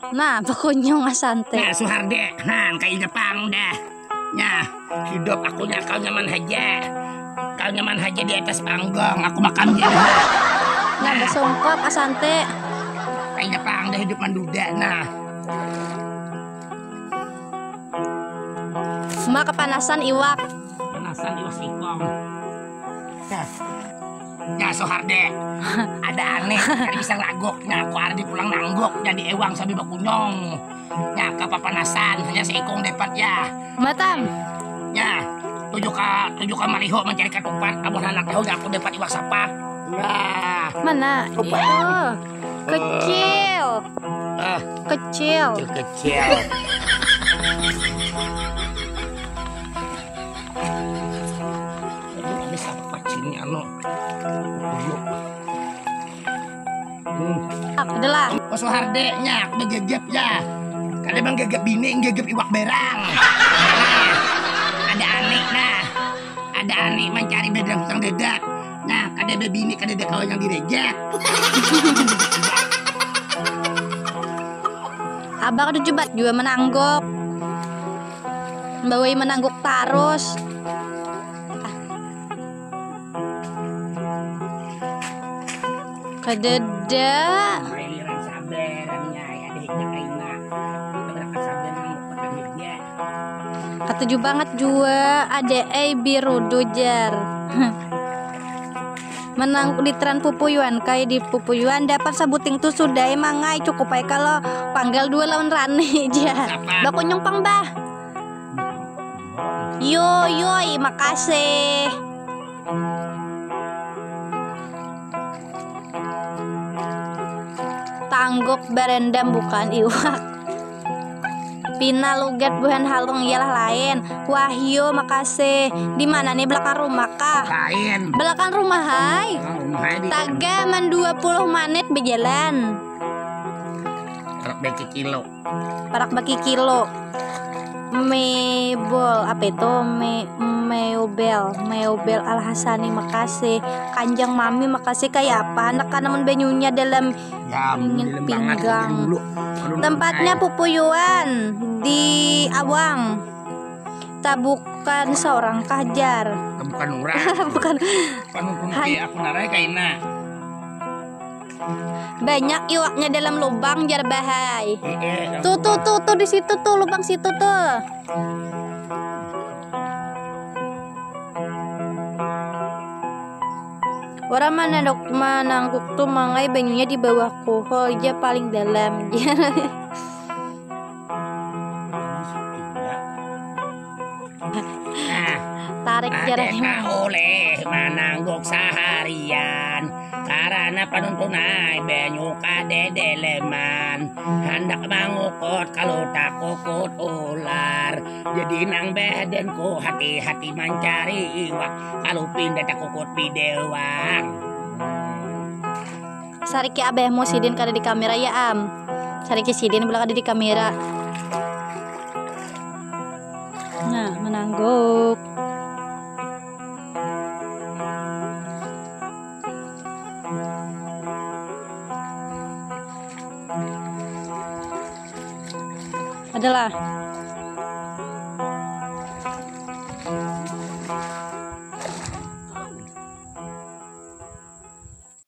Nah, pokoknya nggak santai. Nah, Suharde, kayak Jepang dah. Nah, hidup aku kau nyaman aja. Kau nyaman aja di atas panggung, aku makan dia. Nah, bersongkok asante. Kayak Jepang dah hidup menduda. Nah, Semua kepanasan iwak. panasan di wasikong. Nah, Suharde, ada aneh, tadi bisa ngagok. Nah, aku Ardi pulang nanggok, jadi ewang sambil bakunyong. Nah, kepanasan, hanya seikong dapat ya. Matam. Ya, tujuh ka mariho mencari ketupat. Abon anak tahu aku dapat iwak sapat. Nah, Mana? Itu. Kecil. Kecil. kecil. Ini sapat sini anu. Adalah. Oh, Suharde nya, aku gegep ya. Kada bang gegep bini, gegep iwak berang. Nah, ada aneh nah. Ada aneh mencari bedang sang dedak. Nah, kada ada bini, kada ada kawan yang direjek. Abang udah coba juga menangguk. Bawai menangguk terus. Kededa. Mailiran sabarannya ya deh kaina. Berapa sabar mau petangnya. Ketujuh banget juga ada biru dojar. Menang di tren pupuyuan kayak di pupuyuan dapat sabuting tuh sudah emang ngai cukup aja kalau panggal 2 lawan rane aja. Baku nyumpang bah. Yoi makasih. Tangguk berendam bukan iwak. Pina lugat buhan halung ialah lain. Wahyu makasih. Di mana nih belakang rumah kah? Lain. Belakang rumah hai. Taga Tagaman 20 menit berjalan. Parak beki kilo. Parak baki kilo. Mebol apa itu? Meobel Al Hasani makasih. Kanjang Mami makasih kayak apa? Anak namun banyunya dalam Ya, ingin pinggang. Tempatnya pupuyuan di Awang. Bukan seorang kajar. Bukan orang. Bukan. Panuntun aku narai kaina. Banyak iwaknya dalam lubang jar bahai. Tuh di situ tuh lubang situ tuh. Orang mana dok manangguk tuh mangai banyunya di bawah kohol aja paling dalam. Tarik jaraknya. Oleh manangguk seharian karena penuntunai banyu kade deleman hendak mangukut kalau takut ular jadi nang badanku hati-hati mencari iwak kalau pindah takut pidewang. Sariki abah mau sidin kada di kamera ya am. Sariki sidin belakang ada di kamera. Nah menangguk. Adalah